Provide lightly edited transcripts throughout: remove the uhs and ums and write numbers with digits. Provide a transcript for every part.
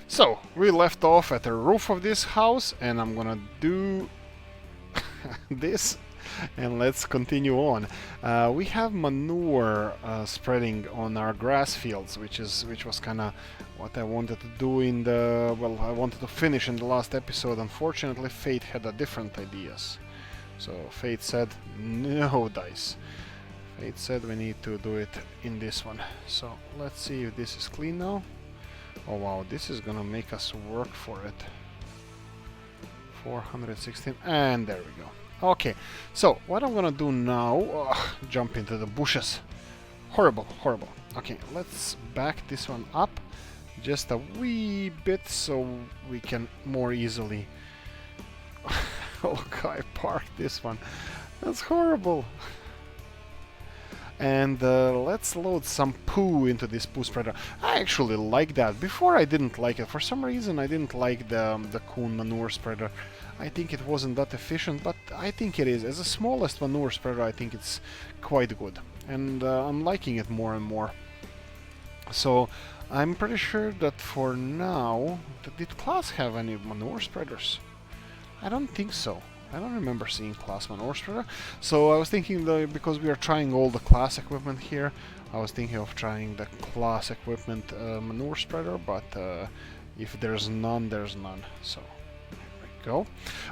So, we left off at the roof of this house, and I'm gonna do this, and let's continue on. We have manure spreading on our grass fields, which was kind of what I wanted to do in the, well, I wanted to finish in the last episode. Unfortunately, Fate had a different ideas. So Fate said, no dice. Fate said we need to do it in this one. So let's see if this is clean now. Oh wow, this is gonna make us work for it. 416, and there we go. Okay, so what I'm gonna do now, jump into the bushes. Horrible, horrible. Okay, let's back this one up just a wee bit so we can more easily... Oh, I parked this one. That's horrible. And let's load some poo into this poo spreader. I actually like that. Before I didn't like it. For some reason I didn't like the Coon manure spreader. I think it wasn't that efficient, but I think it is. As the smallest manure spreader, I think it's quite good. And I'm liking it more and more. So I'm pretty sure that for now... Did class have any manure spreaders? I don't think so. I don't remember seeing class manure spreader. So I was thinking, because we are trying all the class equipment here, I was thinking of trying the class equipment manure spreader, but if there's none, there's none. So there we go.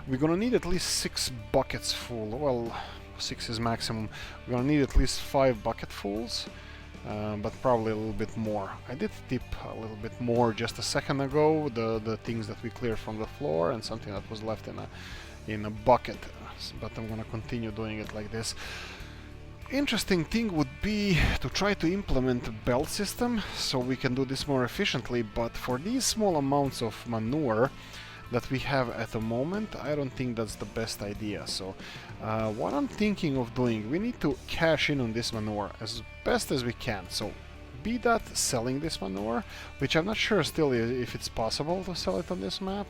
We're gonna need at least 6 buckets full. Well, 6 is maximum. We're gonna need at least 5 bucketfuls, but probably a little bit more. I did tip a little bit more just a second ago, the things that we cleared from the floor and something that was left in a bucket, but I'm gonna continue doing it like this. Interesting thing would be to try to implement a belt system so we can do this more efficiently, but for these small amounts of manure that we have at the moment, I don't think that's the best idea. So what I'm thinking of doing, we need to cash in on this manure as best as we can. So be that selling this manure, which I'm not sure still if it's possible to sell it on this map.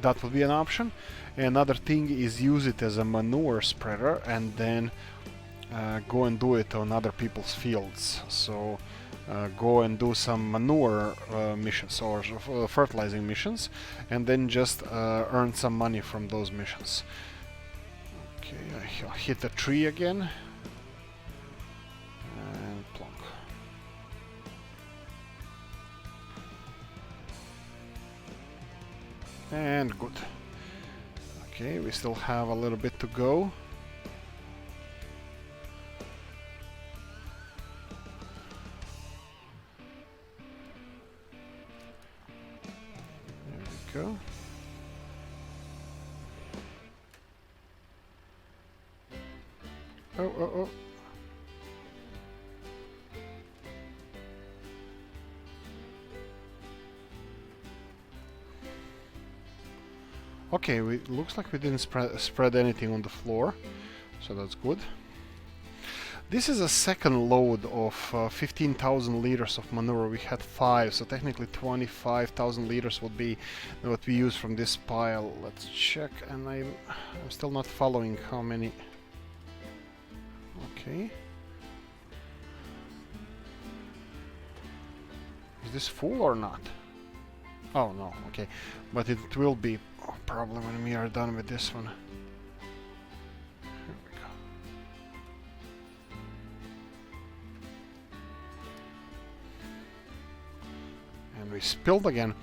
That would be an option. Another thing is use it as a manure spreader and then go and do it on other people's fields. So go and do some manure missions or fertilizing missions, and then just earn some money from those missions. Okay, I hit the tree again. And plonk. And good. Okay, we still have a little bit to go. There we go. Oh, oh, oh. Okay, looks like we didn't spread anything on the floor, so that's good. This is a second load of 15,000 liters of manure. We had 5, so technically 25,000 liters would be what we use from this pile. Let's check, and I'm still not following how many. Okay. Is this full or not? Oh no, okay, but it will be probably when we are done with this one. Here we go. And we spilled again.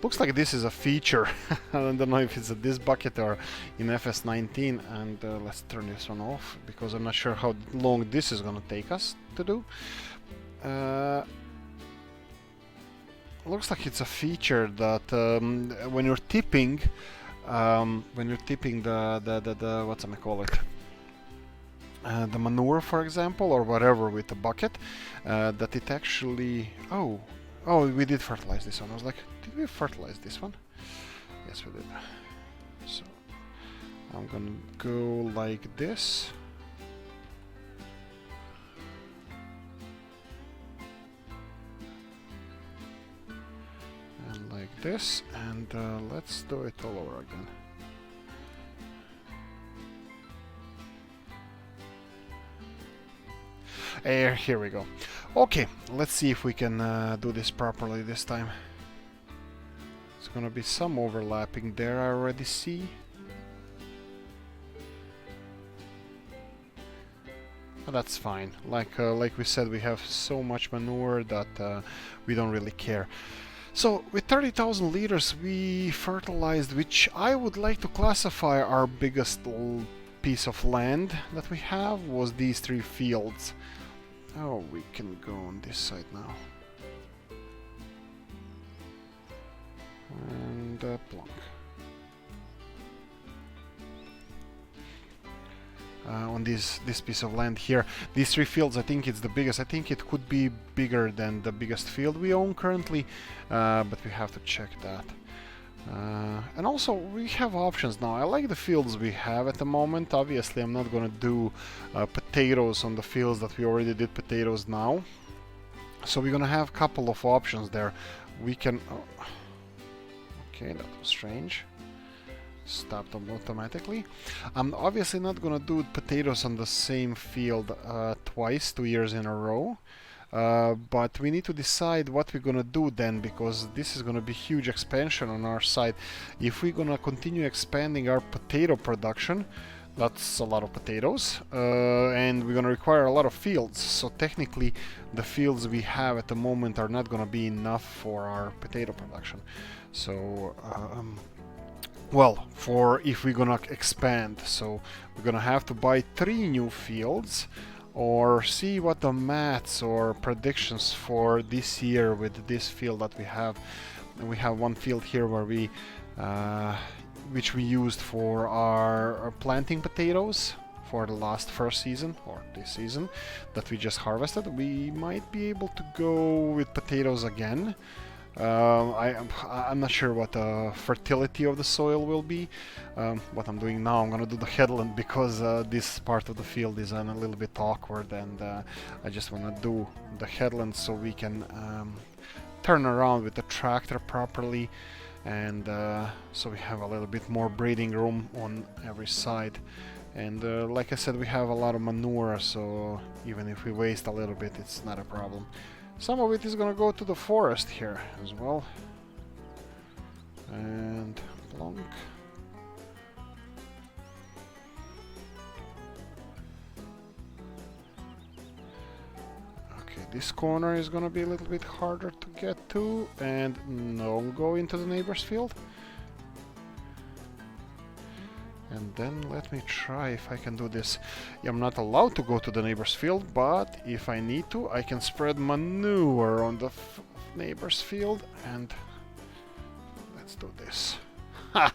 Looks like this is a feature. I don't know if it's at this bucket or in FS19, and let's turn this one off because I'm not sure how long this is gonna take us to do. Looks like it's a feature that when you're tipping the what's I call it, the manure, for example, or whatever with the bucket, that it actually oh we did fertilize this one. I was like, did we fertilize this one? Yes, we did. So I'm gonna go like this. And like this, and let's do it all over again. Here we go. Okay, let's see if we can do this properly this time. It's gonna be some overlapping there, I already see. But that's fine. Like we said, we have so much manure that we don't really care. So with 30,000 liters we fertilized, which I would like to classify our biggest piece of land that we have was these 3 fields. Oh, we can go on this side now. And plonk. On this piece of land here, these 3 fields, I think it's the biggest. I think it could be bigger than the biggest field we own currently, but we have to check that. And also we have options now. I like the fields we have at the moment. Obviously I'm not gonna do potatoes on the fields that we already did potatoes now, so we're gonna have a couple of options there. We can okay, that was strange. Stopped them automatically. I'm obviously not gonna do potatoes on the same field twice, 2 years in a row. But we need to decide what we're gonna do then, because this is gonna be huge expansion on our side. If we're gonna continue expanding our potato production, that's a lot of potatoes, and we're gonna require a lot of fields. So technically the fields we have at the moment are not gonna be enough for our potato production. So well, for if we're gonna expand, so we're gonna have to buy 3 new fields, or see what the maths or predictions for this year with this field that we have. And we have 1 field here where we which we used for our planting potatoes for the first season, or this season that we just harvested. We might be able to go with potatoes again. I'm not sure what the fertility of the soil will be. What I'm doing now, I'm gonna do the headland because this part of the field is a little bit awkward, and I just wanna do the headland so we can turn around with the tractor properly, and so we have a little bit more breathing room on every side. And like I said, we have a lot of manure, so even if we waste a little bit, it's not a problem. Some of it is gonna go to the forest here as well. And plonk. Okay, this corner is gonna be a little bit harder to get to, and don't go into the neighbor's field. And then let me try if I can do this. I'm not allowed to go to the neighbor's field, but if I need to, I can spread manure on the neighbor's field, and let's do this. Ha!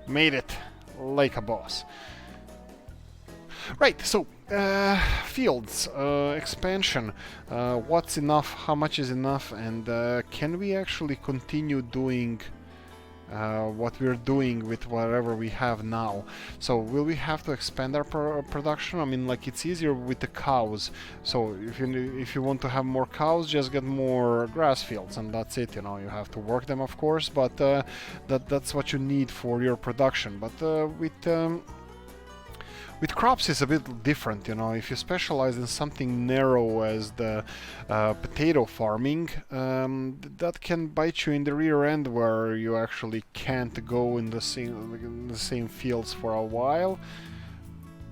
Made it like a boss. Right, so fields, expansion, what's enough, how much is enough, and can we actually continue doing what we're doing with whatever we have now? So will we have to expand our production? I mean, like, it's easier with the cows. So if you want to have more cows, just get more grass fields, and that's it. You know, you have to work them, of course, but that's what you need for your production. But with crops it's a bit different, you know. If you specialize in something narrow as the potato farming, that can bite you in the rear end, where you actually can't go in the same fields for a while.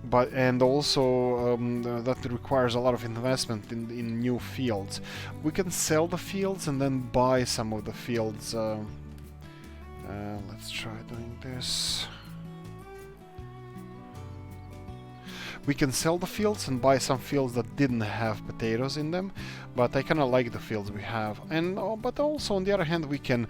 But and also that requires a lot of investment in new fields. We can sell the fields and then buy some of the fields. Let's try doing this. We can sell the fields and buy some fields that didn't have potatoes in them, but I kind of like the fields we have. And but also on the other hand, we can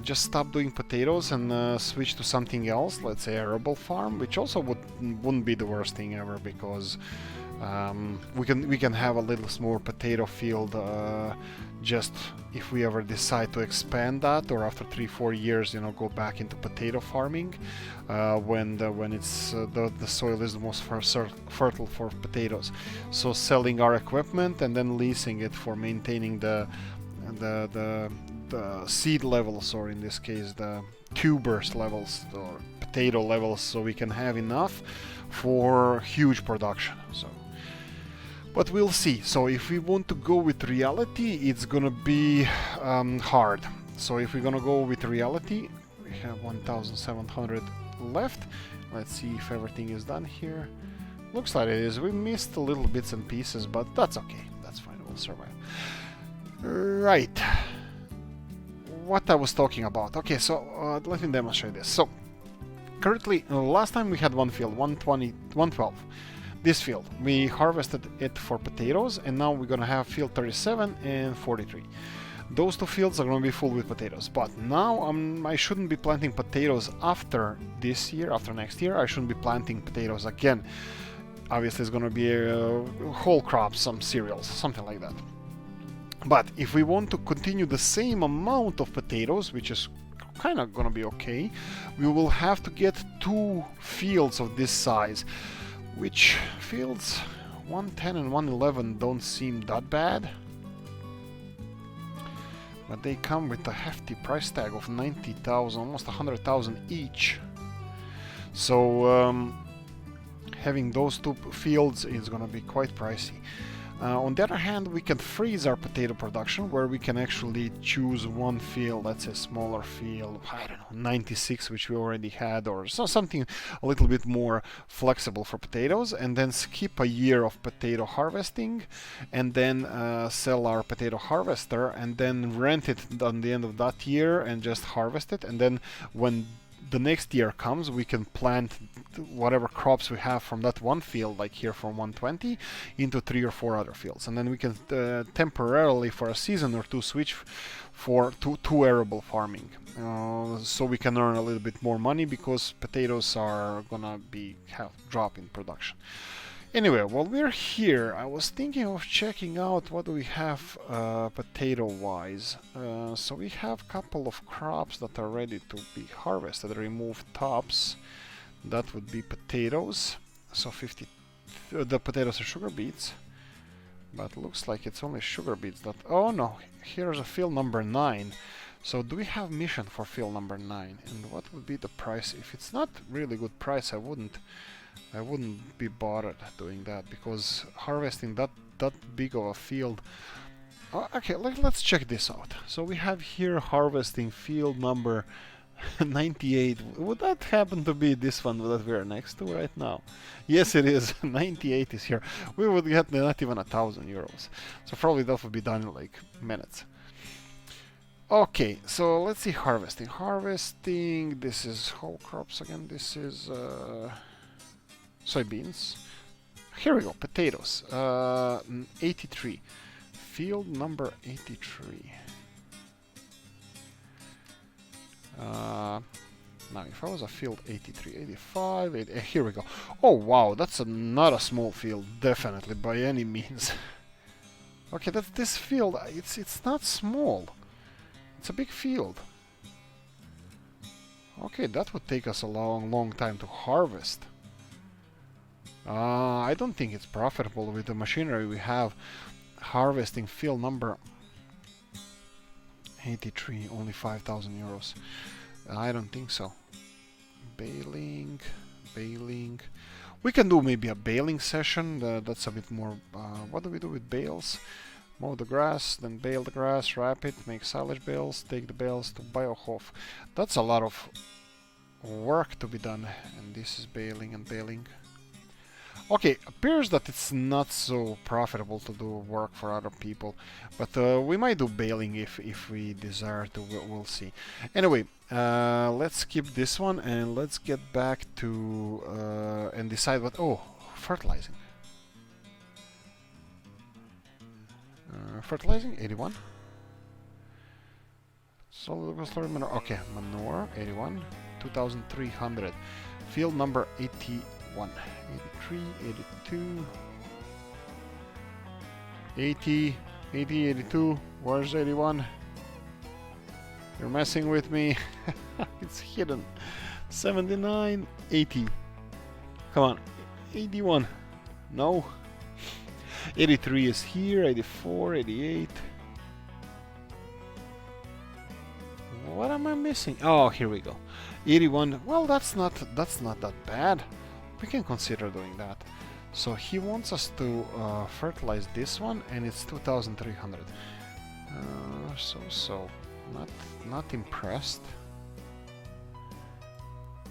just stop doing potatoes and switch to something else, let's say a herbal farm, which also wouldn't be the worst thing ever, because we can have a little small potato field just if we ever decide to expand that, or after 3-4 years, you know, go back into potato farming when it's the soil is the most fertile for potatoes. So selling our equipment and then leasing it for maintaining the seed levels, or in this case the tubers levels or potato levels, so we can have enough for huge production. So But we'll see. So if we want to go with reality, it's gonna be hard. So if we're gonna go with reality, we have 1,700 left. Let's see if everything is done here. Looks like it is. We missed a little bits and pieces, but that's okay. That's fine. We'll survive. Right. What I was talking about. Okay, so let me demonstrate this. So currently, last time we had one field, 120, 112. This field, we harvested it for potatoes, and now we're gonna have field 37 and 43. Those two fields are gonna be full with potatoes, but now I shouldn't be planting potatoes after this year, after next year. I shouldn't be planting potatoes again. Obviously, it's gonna be a whole crop, some cereals, something like that. But if we want to continue the same amount of potatoes, which is kind of gonna be okay, we will have to get two fields of this size. Which fields 110 and 111 don't seem that bad, but they come with a hefty price tag of 90,000, almost 100,000 each. So having those two fields is gonna be quite pricey. On the other hand, we can freeze our potato production, where we can actually choose one field, let's say smaller field, I don't know, 96, which we already had, or something a little bit more flexible for potatoes, and then skip a year of potato harvesting, and then sell our potato harvester, and then rent it on the end of that year and just harvest it, and then when the next year comes, we can plant whatever crops we have from that one field, like here from 120, into 3 or 4 other fields, and then we can temporarily, for a season or two, switch to arable farming, so we can earn a little bit more money, because potatoes are gonna drop in production. Anyway, while we're here, I was thinking of checking out what do we have potato-wise. So we have a couple of crops that are ready to be harvested. Remove tops. That would be potatoes. So 50. The potatoes are sugar beets. But looks like it's only sugar beets that... Oh no, here's a field number 9. So do we have mission for field number 9? And what would be the price? If it's not really good price, I wouldn't be bothered doing that, because harvesting that big of a field... okay, let's check this out. So we have here harvesting field number 98. Would that happen to be this one that we're next to right now? Yes, it is. 98 is here. We would get not even 1,000 euros. So probably that would be done in like minutes. Okay, so let's see harvesting. Harvesting, this is whole crops again. This is... soybeans. Here we go, potatoes. 83. Field number 83. Now, if I was a field 83, 85, here we go. Oh wow, that's not a small field, definitely, by any means. Okay, that's this field. It's not small. It's a big field. Okay, that would take us a long time to harvest. I don't think it's profitable with the machinery we have. Harvesting field number 83, only 5,000 euros. I don't think so. Baling. We can do maybe a baling session. That's a bit more... what do we do with bales? Mow the grass, then bale the grass, wrap it, make silage bales, take the bales to Biohof. That's a lot of work to be done. And this is baling and baling. Okay, appears that it's not so profitable to do work for other people, but we might do baling if we desire to. We'll see. Anyway, let's skip this one and let's get back to and decide what. Oh, fertilizing. Fertilizing 81. Solid slurry manure. Okay, manure 81. 2,300. Field number 81. 83, 82, 80, 82, where's 81? You're messing with me. It's hidden. 79, 80. Come on, 81. No. 83 is here, 84, 88. What am I missing? Oh, here we go. 81. Well, that's not that bad. We can consider doing that. So he wants us to fertilize this one, and it's 2,300. Not impressed.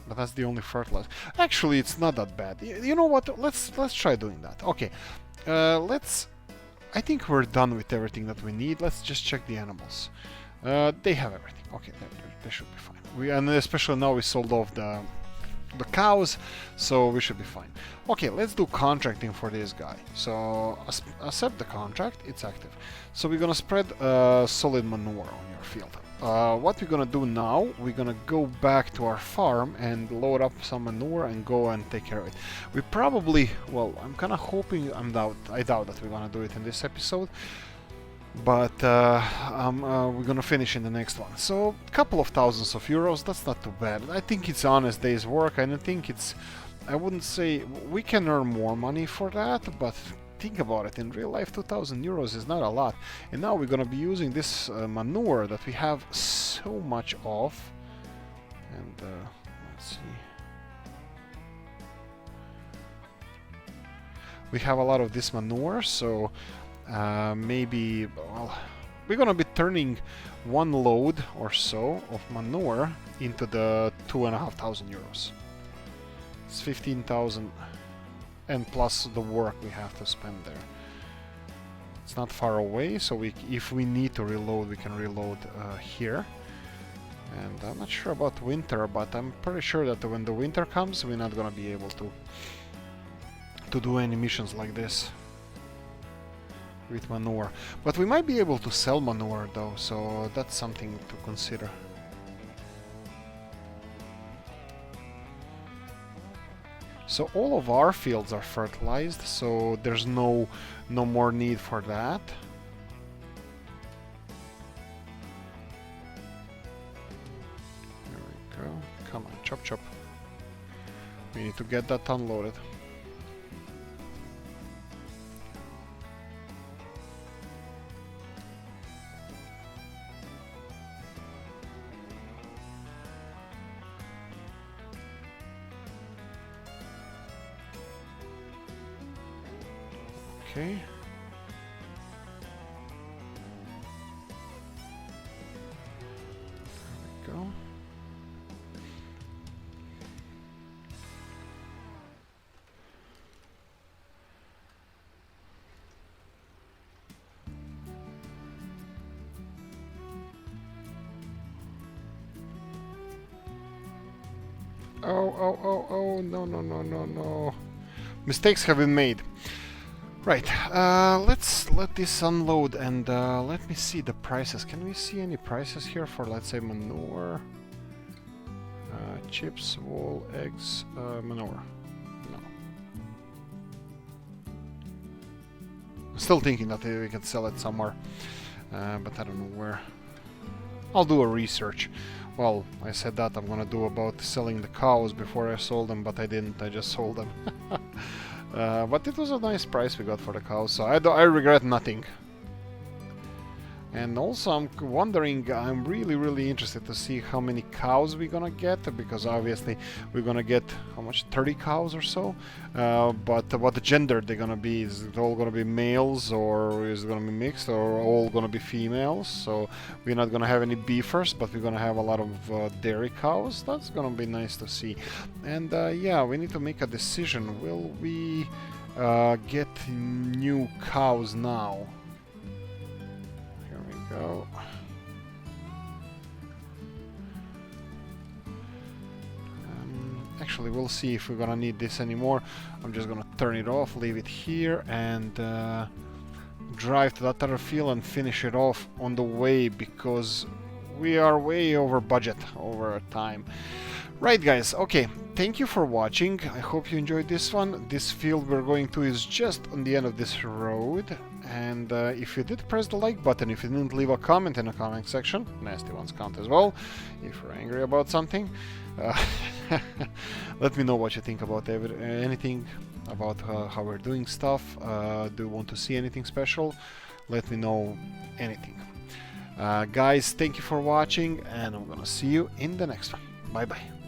But that's the only fertilizer. Actually, it's not that bad. You know what? Let's try doing that. Okay. I think we're done with everything that we need. Let's just check the animals. They have everything. Okay, they should be fine. And especially now we sold off the cows, so we should be fine. Okay, let's do contracting for this guy. So accept the contract. It's active. So we're gonna spread solid manure on your field. What we're gonna do now, we're gonna go back to our farm and load up some manure and go and take care of it. We probably, well, I'm kind of hoping, I doubt that we're gonna do it in this episode, but we're gonna finish in the next one. So a couple of thousands of euros, that's not too bad. I think it's honest day's work. I don't think it's, I wouldn't say we can earn more money for that, but think about it, in real life 2,000 euros is not a lot. And now we're gonna be using this manure that we have so much of. And let's see, we have a lot of this manure, so maybe, well, we're gonna be turning one load or so of manure into the 2,500 euros. It's 15,000, and plus the work we have to spend there. It's not far away, so if we need to reload, we can reload here. And I'm not sure about winter, but I'm pretty sure that when the winter comes, we're not gonna be able to do any missions like this with manure. But we might be able to sell manure though, so that's something to consider. So all of our fields are fertilized, so there's no more need for that. There we go. Come on, chop chop. We need to get that unloaded. Okay. There we go. Oh, no. Mistakes have been made. Right, let's let this unload and let me see the prices. Can we see any prices here for, let's say, manure, chips, wool, eggs, manure? No. I'm still thinking that we can sell it somewhere, but I don't know where. I'll do a research. Well, I said that I'm gonna do about selling the cows before I sold them, but I didn't. I just sold them. But it was a nice price we got for the cows, so I regret nothing. And also I'm wondering, I'm really interested to see how many cows we're gonna get, because obviously we're gonna get, how much, 30 cows or so, but what the gender they're gonna be. Is it all gonna be males, or is it gonna be mixed, or all gonna be females? So we're not gonna have any beefers, but we're gonna have a lot of dairy cows. That's gonna be nice to see. And yeah, we need to make a decision. Will we get new cows now? Go. Actually, we'll see if we're gonna need this anymore. I'm just gonna turn it off, leave it here, and drive to that other field and finish it off on the way, because we are way over budget, over time. Right, guys, okay, thank you for watching. I hope you enjoyed this one. This field we're going to is just on the end of this road. And if you did, press the like button. If you didn't, leave a comment in the comment section. Nasty ones count as well. If you're angry about something, let me know what you think about anything, about how we're doing stuff. Do you want to see anything special? Let me know anything. Guys, thank you for watching, and I'm gonna see you in the next one. Bye bye.